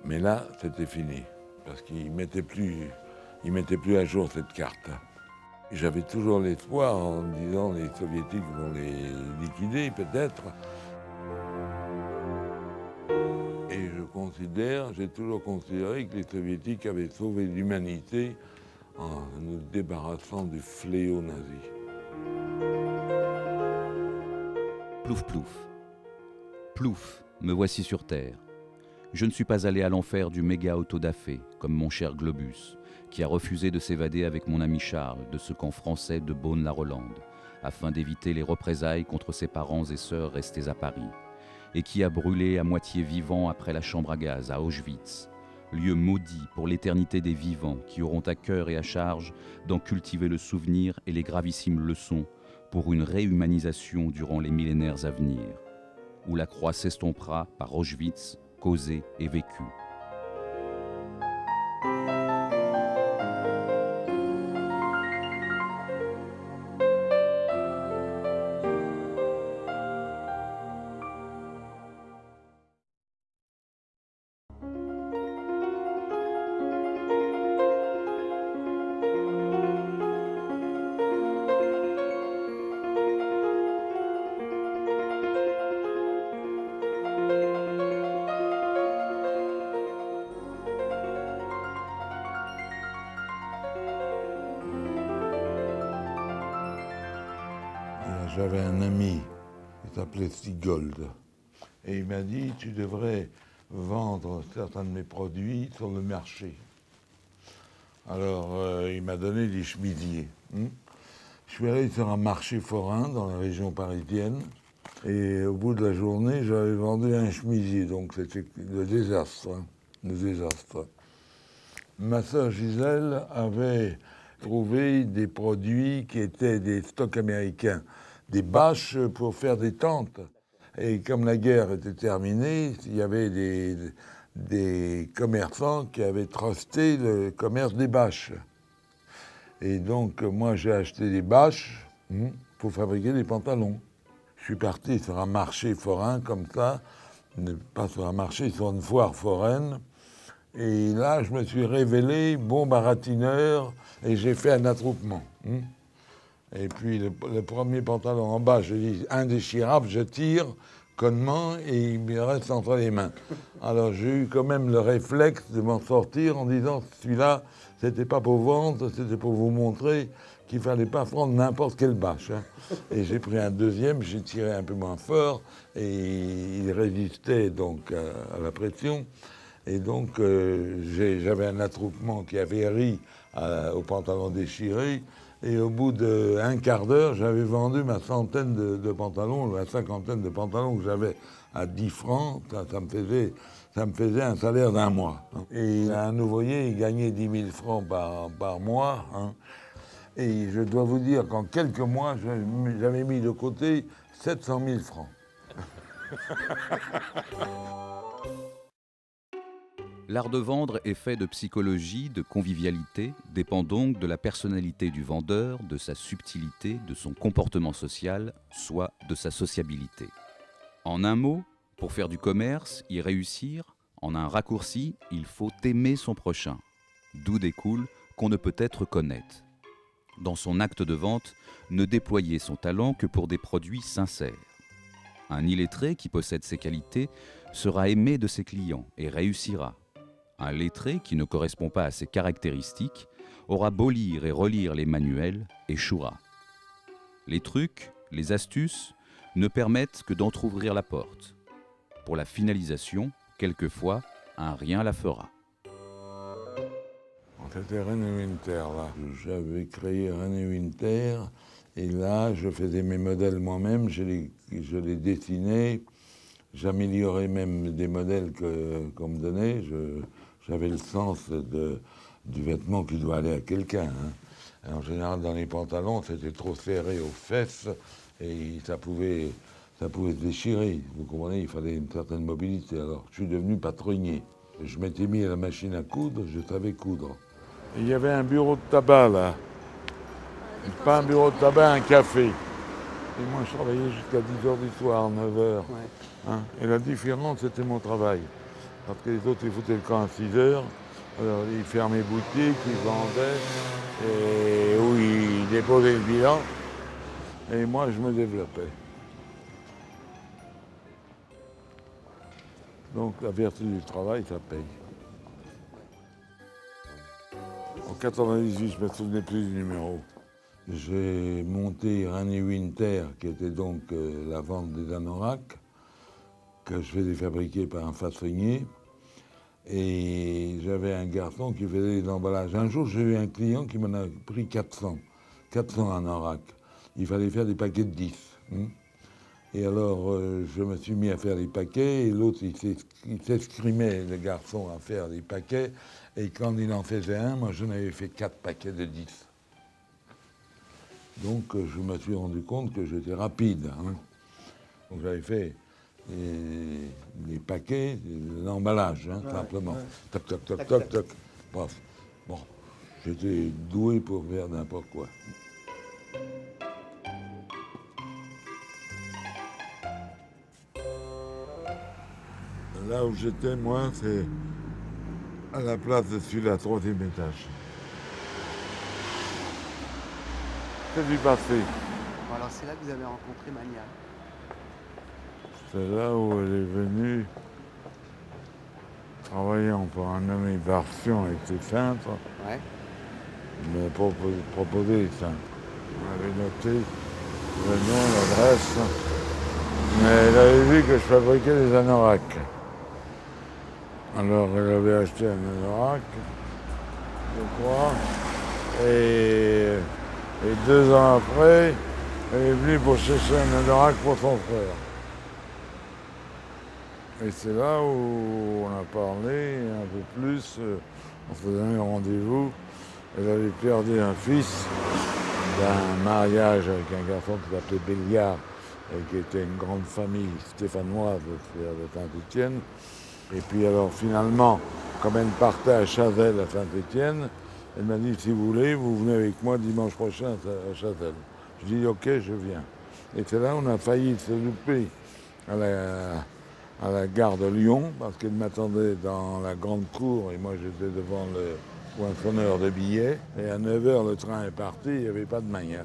S2: Mais là, c'était fini, parce qu'ils ne mettaient plus à jour cette carte. J'avais toujours l'espoir en me disant les soviétiques vont les liquider peut-être. Et j'ai toujours considéré que les soviétiques avaient sauvé l'humanité en nous débarrassant du fléau nazi.
S1: Plouf plouf. Plouf, me voici sur Terre. Je ne suis pas allé à l'enfer du méga-autodafé, comme mon cher Globus, qui a refusé de s'évader avec mon ami Charles de ce camp français de Beaune-la-Rolande, afin d'éviter les représailles contre ses parents et sœurs restés à Paris, et qui a brûlé à moitié vivant après la chambre à gaz à Auschwitz, lieu maudit pour l'éternité des vivants qui auront à cœur et à charge d'en cultiver le souvenir et les gravissimes leçons pour une réhumanisation durant les millénaires à venir, où la croix s'estompera par Auschwitz, causée et vécue.
S2: J'avais un ami qui s'appelait Stigold. Et il m'a dit, tu devrais vendre certains de mes produits sur le marché. Alors, il m'a donné des chemisiers. Je suis allé sur un marché forain dans la région parisienne. Et au bout de la journée, j'avais vendu un chemisier. Donc, c'était le désastre. Le désastre. Ma sœur Gisèle avait trouvé des produits qui étaient des stocks américains, des bâches pour faire des tentes. Et comme la guerre était terminée, il y avait des commerçants qui avaient trusté le commerce des bâches. Et donc, moi, j'ai acheté des bâches pour fabriquer des pantalons. Je suis parti sur un marché forain comme ça, pas sur un marché, sur une foire foraine. Et là, je me suis révélé bon baratineur et j'ai fait un attroupement. Et puis, le premier pantalon en bas, je dis indéchirable, je tire connement et il me reste entre les mains. Alors, j'ai eu quand même le réflexe de m'en sortir en disant celui-là, c'était pas pour vendre, c'était pour vous montrer qu'il fallait pas prendre n'importe quelle bâche. Et j'ai pris un deuxième, j'ai tiré un peu moins fort et il résistait donc à la pression. Et donc, j'avais un attroupement qui avait ri au pantalon déchiré. Et au bout d'un quart d'heure, j'avais vendu ma centaine de pantalons, la cinquantaine de pantalons que j'avais à 10 francs. Ça me faisait un salaire d'un mois. Et un ouvrier, il gagnait 10 000 francs par mois. Et je dois vous dire qu'en quelques mois, j'avais mis de côté 700 000 francs.
S1: L'art de vendre est fait de psychologie, de convivialité, dépend donc de la personnalité du vendeur, de sa subtilité, de son comportement social, soit de sa sociabilité. En un mot, pour faire du commerce, y réussir, en un raccourci, il faut aimer son prochain, d'où découle qu'on ne peut être qu'honnête. Dans son acte de vente, ne déployer son talent que pour des produits sincères. Un illettré qui possède ces qualités sera aimé de ses clients et réussira. Un lettré qui ne correspond pas à ces caractéristiques aura beau lire et relire les manuels, échouera. Les trucs, les astuces ne permettent que d'entrouvrir la porte. Pour la finalisation, quelquefois, un rien la fera.
S2: C'était René Winter, là. J'avais créé René Winter, et là, je faisais mes modèles moi-même, je les dessinais, j'améliorais même des modèles qu'on me donnait. J'avais le sens du vêtement qui doit aller à quelqu'un. En général, dans les pantalons, c'était trop serré aux fesses et ça pouvait se déchirer. Vous comprenez, il fallait une certaine mobilité. Alors, je suis devenu patronnier. Je m'étais mis à la machine à coudre, je savais coudre. Et il y avait un bureau de tabac, là. Pas un bureau de tabac, un café. Et moi, je travaillais jusqu'à 10h du soir, 9h. Ouais. Et la différence, c'était mon travail. Parce que les autres, ils foutaient le camp à 6h. Alors, ils fermaient boutique, ils vendaient, et où ils déposaient le bilan. Et moi, je me développais. Donc, la vertu du travail, ça paye. En 98, je ne me souvenais plus du numéro. J'ai monté René Winter, qui était donc la vente des anoraks, que je faisais fabriquer par un façonnier. Et j'avais un garçon qui faisait les emballages. Un jour, j'ai eu un client qui m'en a pris 400 anoraks. Il fallait faire des paquets de 10. Et alors, je me suis mis à faire les paquets, et l'autre, il s'escrimait, le garçon, à faire les paquets. Et quand il en faisait un, moi, j'en avais fait 4 paquets de 10. Donc, je me suis rendu compte que j'étais rapide. Donc, j'avais fait les paquets, l'emballage, simplement. Ouais. Toc, toc, toc, toc, toc. Bref. Bon, j'étais doué pour faire n'importe quoi. Là où j'étais, moi, c'est à la place de celui-là, 3e étage. C'est du passé.
S3: Bon, alors c'est là que vous avez rencontré Mania.
S2: C'est là où elle est venue travaillant pour un nommé Barsion avec ses cintres. Ouais. Il m'a proposé les cintres. On avait noté le nom, l'adresse. Mais elle avait vu que je fabriquais des anoraks. Alors elle avait acheté un anorak, je crois. Et 2 ans après, elle est venue pour chercher un anorak pour son frère. Et c'est là où on a parlé un peu plus, on faisait un rendez-vous. Elle avait perdu un fils d'un mariage avec un garçon qui s'appelait Belliard et qui était une grande famille stéphanoise de Saint-Étienne. Et puis alors finalement, comme elle partait à Chazelles, à Saint-Étienne, elle m'a dit, si vous voulez, vous venez avec moi dimanche prochain à Chazelles. Je dis, ok, je viens. Et c'est là où on a failli se louper à la gare de Lyon, parce qu'elle m'attendait dans la grande cour, et moi j'étais devant le poinçonneur de billets. Et à 9h, le train est parti, il n'y avait pas de Magna.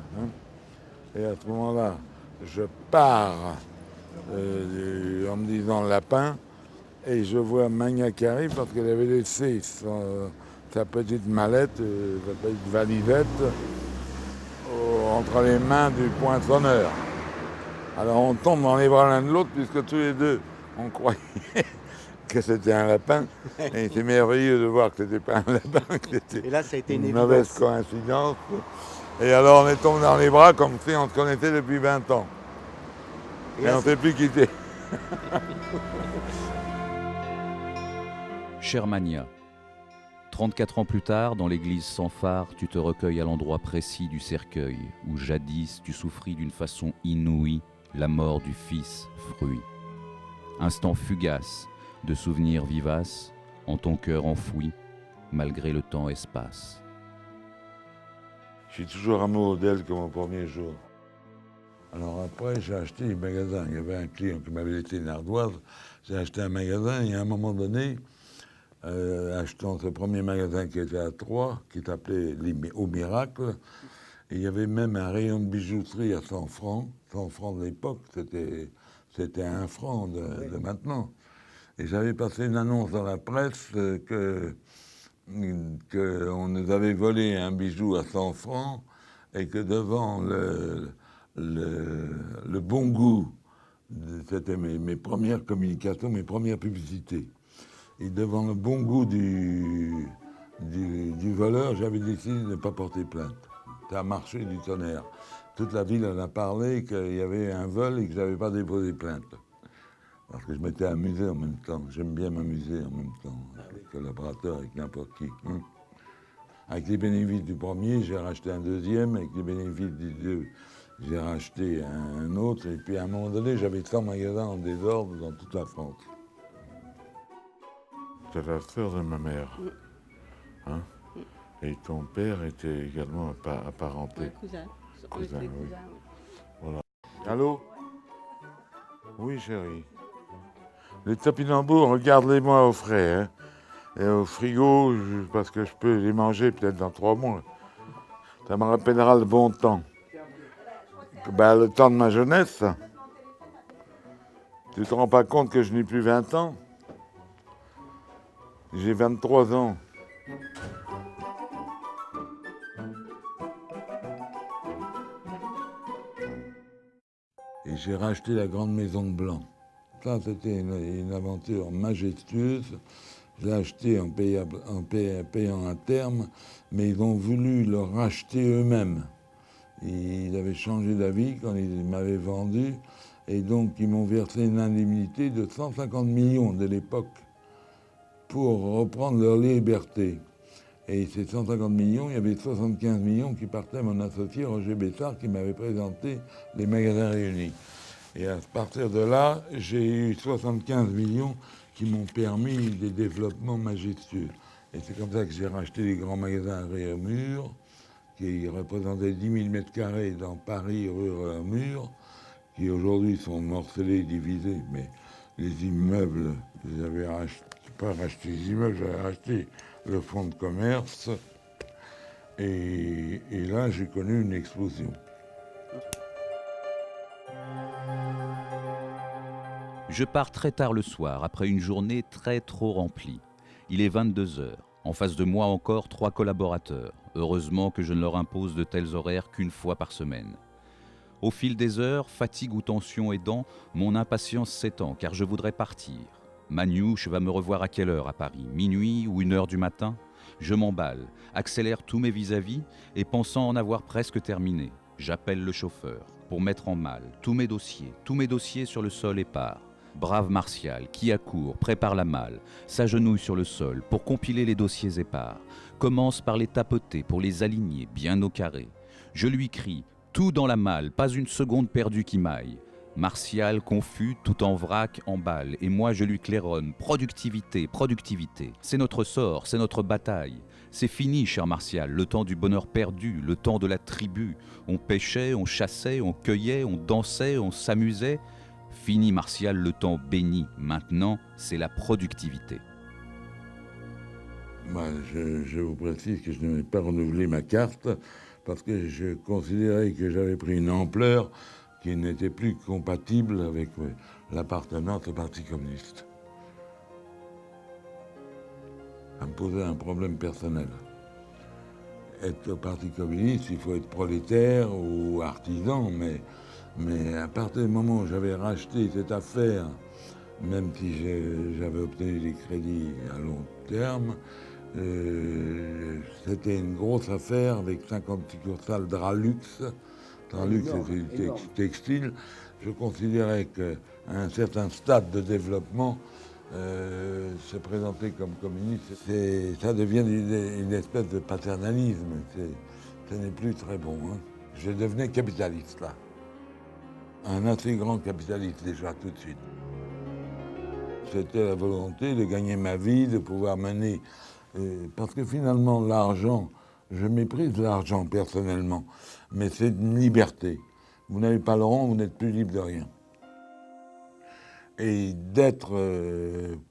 S2: Et à ce moment-là, je pars en me disant lapin, et je vois Magna qui arrive parce qu'elle avait laissé sa petite mallette, sa petite valisette, entre les mains du poinçonneur. Alors on tombe dans les bras l'un de l'autre, puisque tous les deux, on croyait que c'était un lapin. Et c'est merveilleux de voir que c'était pas un lapin, que c'était
S3: Et là, ça a été une
S2: mauvaise
S3: évidence.
S2: coïncidence. Et alors on est tombé dans les bras comme si on se connaissait depuis 20 ans. Et
S3: là,
S2: on ne s'est plus quitté.
S1: Cher Magna, 34 ans plus tard, dans l'église sans phare, tu te recueilles à l'endroit précis du cercueil, où jadis tu souffris d'une façon inouïe la mort du fils fruit. Instant fugace de souvenirs vivaces, en ton cœur enfoui, malgré le temps-espace.
S2: Je suis toujours amoureux d'elle comme au premier jour. Alors après, j'ai acheté des magasins. Il y avait un client qui m'avait laissé une ardoise. J'ai acheté un magasin et à un moment donné, achetant ce premier magasin qui était à Troyes, qui s'appelait Au Miracle, et il y avait même un rayon de bijouterie à 100 francs. 100 francs de l'époque, c'était 1 franc de maintenant. Et j'avais passé une annonce dans la presse qu'on nous avait volé un bijou à 100 francs et que devant le bon goût, c'était mes premières communications, mes premières publicités. Et devant le bon goût du voleur, j'avais décidé de ne pas porter plainte. Ça a marché du tonnerre. Toute la ville en a parlé qu'il y avait un vol et que je n'avais pas déposé plainte. Parce que je m'étais amusé en même temps. J'aime bien m'amuser en même temps, avec collaborateur, avec n'importe qui. Avec les bénéfices du premier, j'ai racheté un deuxième. Avec les bénéfices du deux, j'ai racheté un autre. Et puis à un moment donné, j'avais 100 magasins en désordre dans toute la France. C'est la sœur de ma mère. Hein? Et ton père était également apparenté.
S4: Cousin.
S2: Cousin, oui.
S4: Cousin.
S2: Voilà. Allô? Oui, chérie. Les topinambours, regarde-les-moi au frais. Hein? Et au frigo, parce que je peux les manger peut-être dans 3 mois. Ça me rappellera le bon temps. Ben, le temps de ma jeunesse, ça. Tu te rends pas compte que je n'ai plus 20 ans? J'ai 23 ans. Et j'ai racheté la grande maison de Blanc. Ça, c'était une aventure majestueuse. Je l'ai acheté en payant un terme, mais ils ont voulu le racheter eux-mêmes. Ils avaient changé d'avis quand ils m'avaient vendu, et donc ils m'ont versé une indemnité de 150 millions de l'époque pour reprendre leur liberté. Et ces 150 millions, il y avait 75 millions qui partaient à mon associé Roger Bessard qui m'avait présenté les magasins réunis. Et à partir de là, j'ai eu 75 millions qui m'ont permis des développements majestueux. Et c'est comme ça que j'ai racheté les grands magasins à Réaumur, qui représentaient 10 000 mètres carrés dans Paris, rue Réaumur, qui aujourd'hui sont morcelés, divisés. Mais les immeubles, j'avais pas racheté les immeubles, j'avais racheté le fonds de commerce. Et là, j'ai connu une explosion.
S1: Je pars très tard le soir, après une journée trop remplie. Il est 22h. En face de moi encore 3 collaborateurs. Heureusement que je ne leur impose de tels horaires qu'une fois par semaine. Au fil des heures, fatigue ou tension aidant, mon impatience s'étend car je voudrais partir. Maniouche va me revoir à quelle heure à Paris? Minuit ou 1h du matin? Je m'emballe, accélère tous mes vis-à-vis et pensant en avoir presque terminé, j'appelle le chauffeur pour mettre en malle tous mes dossiers sur le sol épars. Brave Martial, qui accourt, prépare la malle, s'agenouille sur le sol pour compiler les dossiers épars, commence par les tapoter pour les aligner bien au carré. Je lui crie, tout dans la malle, pas une seconde perdue qui m'aille. Martial, confus, tout en vrac, emballe, et moi je lui claironne, productivité, productivité, c'est notre sort, c'est notre bataille. C'est fini, cher Martial, le temps du bonheur perdu, le temps de la tribu. On pêchait, on chassait, on cueillait, on dansait, on s'amusait. Fini, Martial, le temps béni. Maintenant, c'est la productivité.
S2: Moi, je vous précise que je n'ai pas renouvelé ma carte parce que je considérais que j'avais pris une ampleur qui n'était plus compatible avec l'appartenance au Parti communiste. Ça me posait un problème personnel. Être au Parti communiste, il faut être prolétaire ou artisan, mais à partir du moment où j'avais racheté cette affaire, même si j'avais obtenu des crédits à long terme, c'était une grosse affaire avec 50 succursales Dralux. Dralux, c'était du textile. Je considérais qu'à un certain stade de développement, se présenter comme communiste, ça devient une espèce de paternalisme. Ce n'est plus très bon. Hein. Je devenais capitaliste, là. Un assez grand capitaliste, déjà, tout de suite. C'était la volonté de gagner ma vie, de pouvoir mener... parce que finalement, l'argent, je méprise l'argent personnellement, mais c'est une liberté. Vous n'avez pas le rang, vous n'êtes plus libre de rien. Et d'être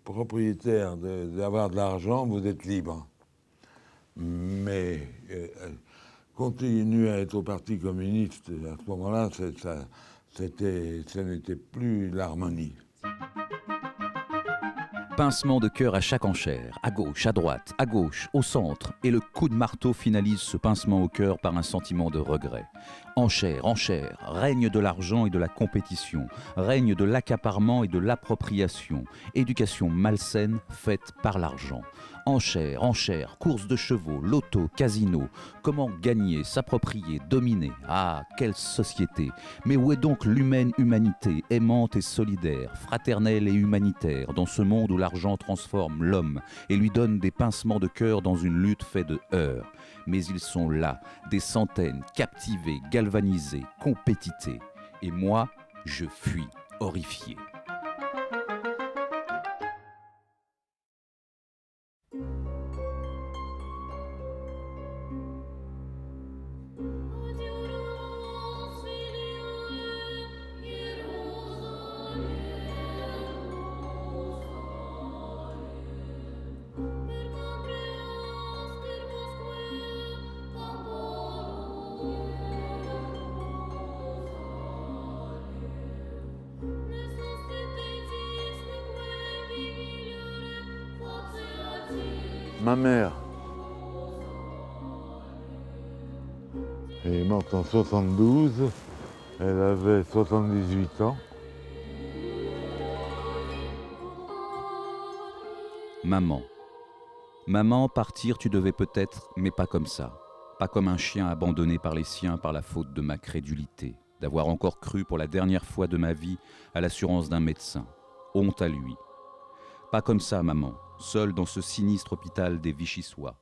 S2: propriétaire, d'avoir de l'argent, vous êtes libre. Mais continuer à être au Parti communiste, à ce moment-là, ce n'était plus l'harmonie.
S1: Pincement de cœur à chaque enchère, à gauche, à droite, à gauche, au centre, et le coup de marteau finalise ce pincement au cœur par un sentiment de regret. Enchère, enchère, règne de l'argent et de la compétition, règne de l'accaparement et de l'appropriation, éducation malsaine faite par l'argent. Enchère, enchère, course de chevaux, loto, casino, comment gagner, s'approprier, dominer. Ah, quelle société! Mais où est donc l'humaine humanité, aimante et solidaire, fraternelle et humanitaire, dans ce monde où l'argent transforme l'homme et lui donne des pincements de cœur dans une lutte faite de heurts? Mais ils sont là, des centaines, captivés, galvanisés, compétités. Et moi, je fuis, horrifié.
S2: Ma mère est morte en 72, elle avait 78 ans.
S1: Maman. Maman, partir tu devais peut-être, mais pas comme ça. Pas comme un chien abandonné par les siens par la faute de ma crédulité, d'avoir encore cru pour la dernière fois de ma vie à l'assurance d'un médecin. Honte à lui. Pas comme ça, maman, seule dans ce sinistre hôpital des Vichysois.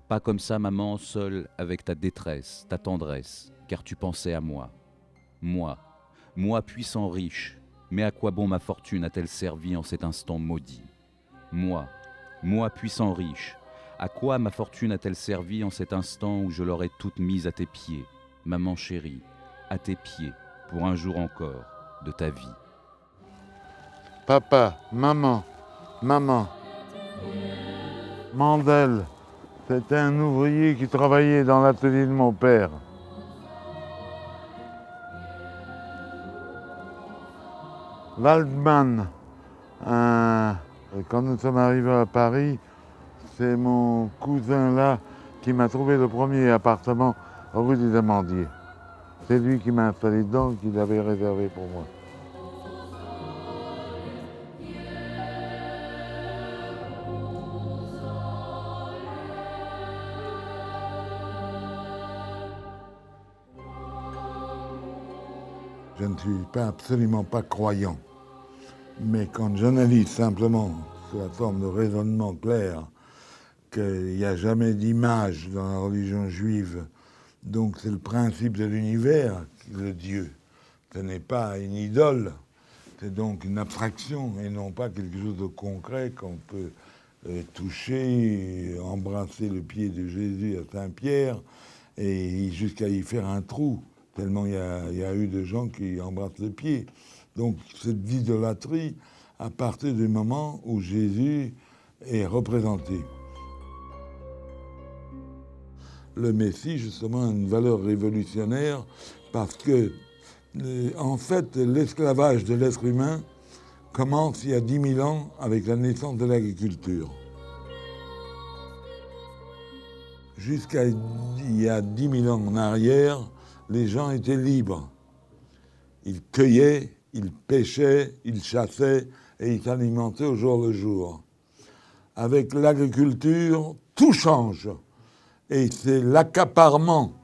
S1: Pas comme ça, maman, seule avec ta détresse, ta tendresse, car tu pensais à moi. Moi puissant riche, mais à quoi bon ma fortune a-t-elle servi en cet instant maudit? Moi puissant riche, à quoi ma fortune a-t-elle servi en cet instant où je l'aurais toute mise à tes pieds, maman chérie, à tes pieds, pour un jour encore de ta vie.
S2: Papa, maman, Mandel, c'était un ouvrier qui travaillait dans l'atelier de mon père. Waldman, quand nous sommes arrivés à Paris, c'est mon cousin là qui m'a trouvé le premier appartement rue des Amandiers. C'est lui qui m'a installé dedans, qui l'avait réservé pour moi. Je ne suis absolument pas croyant. Mais quand j'analyse simplement, sous la forme de raisonnement clair, qu'il n'y a jamais d'image dans la religion juive, donc c'est le principe de l'univers, le Dieu. Ce n'est pas une idole, c'est donc une abstraction et non pas quelque chose de concret qu'on peut toucher, embrasser le pied de Jésus à Saint-Pierre et jusqu'à y faire un trou, tellement il y a eu de gens qui embrassent le pied. Donc cette idolâtrie à partir du moment où Jésus est représenté. Le Messie, justement, a une valeur révolutionnaire parce que, en fait, l'esclavage de l'être humain commence il y a 10 000 ans avec la naissance de l'agriculture. Jusqu'à il y a 10 000 ans en arrière, les gens étaient libres. Ils cueillaient, ils pêchaient, ils chassaient et ils s'alimentaient au jour le jour. Avec l'agriculture, tout change. Et c'est l'accaparement,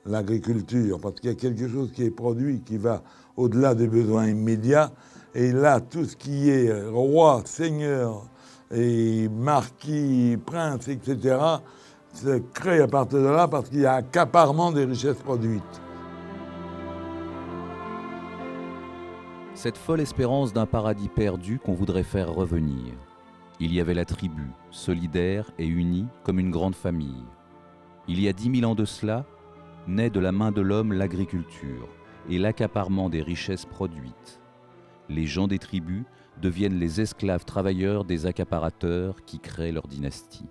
S2: l'agriculture, parce qu'il y a quelque chose qui est produit qui va au-delà des besoins immédiats. Et là, tout ce qui est roi, seigneur, et marquis, prince, etc., se crée à partir de là parce qu'il y a accaparement des richesses produites.
S1: Cette folle espérance d'un paradis perdu qu'on voudrait faire revenir. Il y avait la tribu, solidaire et unie comme une grande famille. Il y a 10 000 ans de cela, naît de la main de l'homme l'agriculture et l'accaparement des richesses produites. Les gens des tribus deviennent les esclaves travailleurs des accaparateurs qui créent leur dynastie.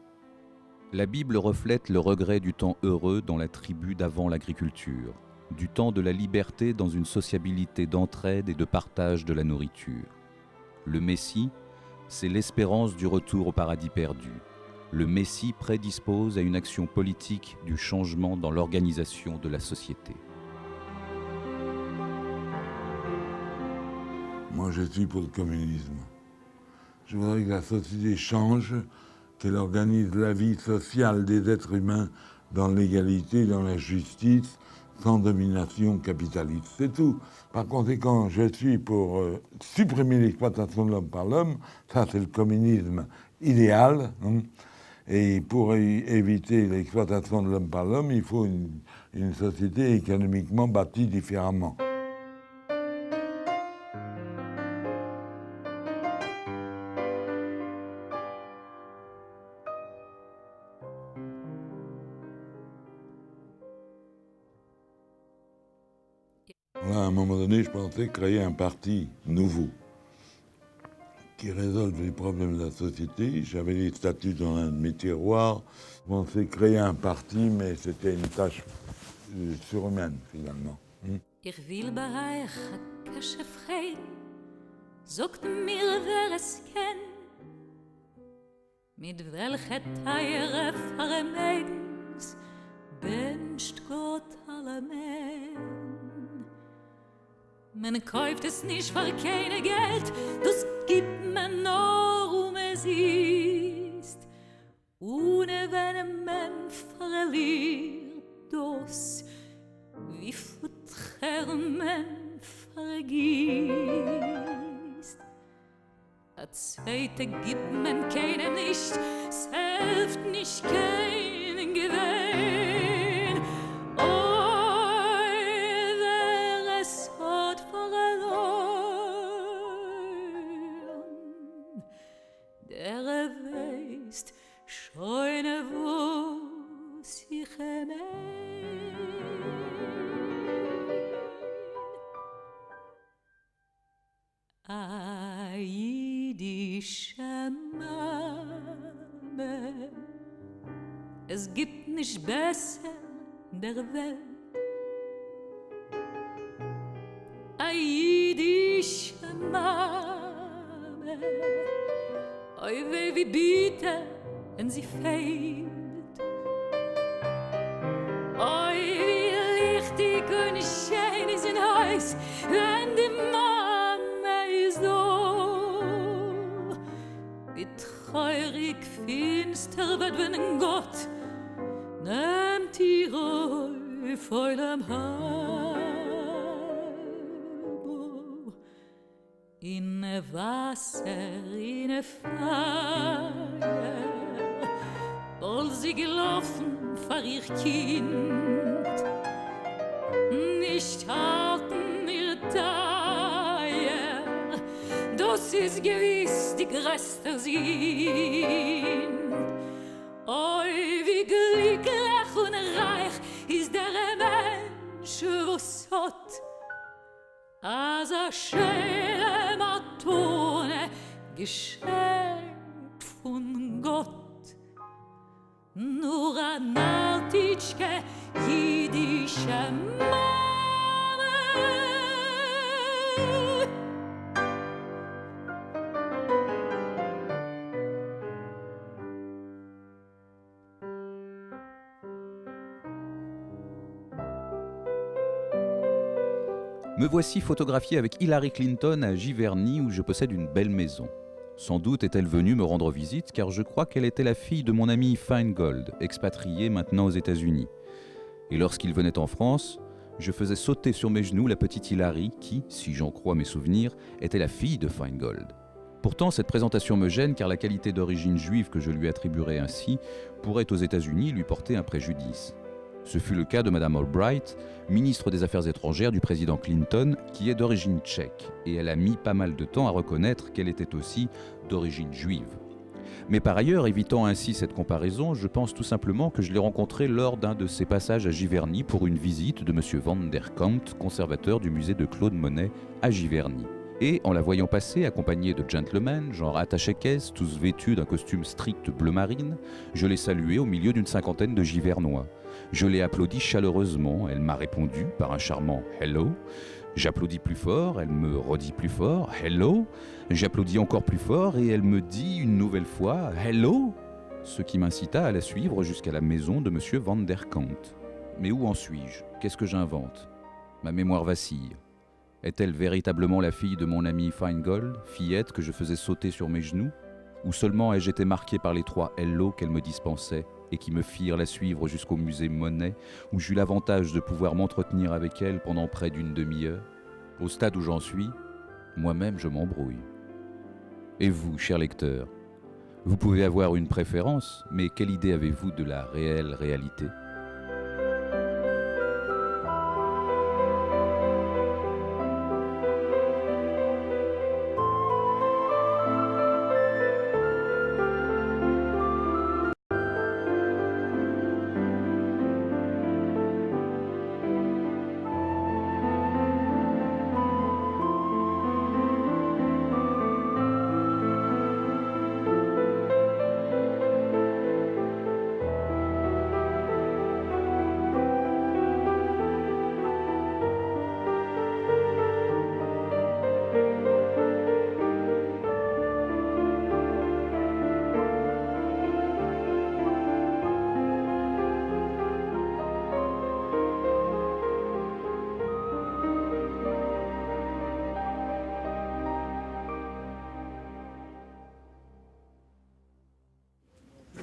S1: La Bible reflète le regret du temps heureux dans la tribu d'avant l'agriculture, du temps de la liberté dans une sociabilité d'entraide et de partage de la nourriture. Le Messie, c'est l'espérance du retour au paradis perdu. Le Messie prédispose à une action politique du changement dans l'organisation de la société.
S2: Moi, je suis pour le communisme. Je voudrais que la société change, qu'elle organise la vie sociale des êtres humains dans l'égalité, dans la justice, sans domination capitaliste. C'est tout. Par conséquent, je suis pour supprimer l'exploitation de l'homme par l'homme. Ça, c'est le communisme idéal. Et pour éviter l'exploitation de l'homme par l'homme, il faut une société économiquement bâtie différemment. Là, à un moment donné, je pensais créer un parti nouveau qui résolve les problèmes de la société. J'avais les statuts dans un de mes tiroirs. Je pensais créer un parti, mais c'était une tâche surhumaine, finalement.
S4: Ich will bei euch a kasche freien, sagt mir, wer es kennt, mit welcher Teire vermeidens, wünscht Gott alle Men. Man kauft es nicht für keine Geld, das gibt man nur, es ist. Ohne wenn man verliert, das wie Futter man vergisst. A zweite gibt man keinem nicht, es hilft nicht keinen Gewinn. Oh, wer es hat verloren, der weiß schon, wo sich meint. A jüdische Mame, es gibt nicht besser der Welt. A jüdische Mame, oi weh wie bitter, wenn sie fehlt. Oi wie lichtig und schön, weiß, wenn die Mama ist so. Wie treurig finster wird, wenn ein Gott nimmt ihre Fäule Halbo. In Wasser, in Feuer, soll sie gelaufen vor ihr Kind, nicht halten ihr Teier, das ist gewiss die größte Sinn. Oi, wie glücklich und reich ist der Mensch, was hat, als schöne Matone geschenkt von Gott. Nur ein altitschke jüdische Mama.
S1: Me voici photographié avec Hillary Clinton à Giverny où je possède une belle maison. Sans doute est-elle venue me rendre visite car je crois qu'elle était la fille de mon ami Feingold, expatrié maintenant aux États-Unis. Et lorsqu'il venait en France, je faisais sauter sur mes genoux la petite Hillary qui, si j'en crois mes souvenirs, était la fille de Feingold. Pourtant, cette présentation me gêne car la qualité d'origine juive que je lui attribuerais ainsi pourrait aux États-Unis lui porter un préjudice. Ce fut le cas de Madame Albright, ministre des Affaires étrangères du président Clinton, qui est d'origine tchèque, et elle a mis pas mal de temps à reconnaître qu'elle était aussi d'origine juive. Mais par ailleurs, évitant ainsi cette comparaison, je pense tout simplement que je l'ai rencontré lors d'un de ses passages à Giverny pour une visite de M. Van der Kant, conservateur du musée de Claude Monet à Giverny. Et en la voyant passer, accompagnée de gentlemen, genre attaché-caisse, tous vêtus d'un costume strict bleu marine, je l'ai saluée au milieu d'une cinquantaine de Givernois. Je l'ai applaudie chaleureusement, elle m'a répondu par un charmant « Hello ». J'applaudis plus fort, elle me redit plus fort « Hello ». J'applaudis encore plus fort et elle me dit une nouvelle fois « Hello », ce qui m'incita à la suivre jusqu'à la maison de M. Van der Kant. Mais où en suis-je? Qu'est-ce que j'invente? Ma mémoire vacille. Est-elle véritablement la fille de mon ami Feingold, fillette que je faisais sauter sur mes genoux? Ou seulement ai-je été marqué par les 3 hello qu'elle me dispensait et qui me firent la suivre jusqu'au musée Monet, où j'eus l'avantage de pouvoir m'entretenir avec elle pendant près d'une demi-heure? Au stade où j'en suis, moi-même je m'embrouille. Et vous, cher lecteur, vous pouvez avoir une préférence, mais quelle idée avez-vous de la réelle réalité?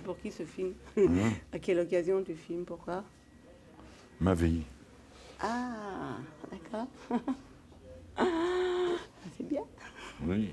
S5: Pour qui ce film? À quelle occasion tu filmes? Pourquoi?
S2: Ma vie.
S5: Ah, d'accord. C'est bien.
S2: Oui.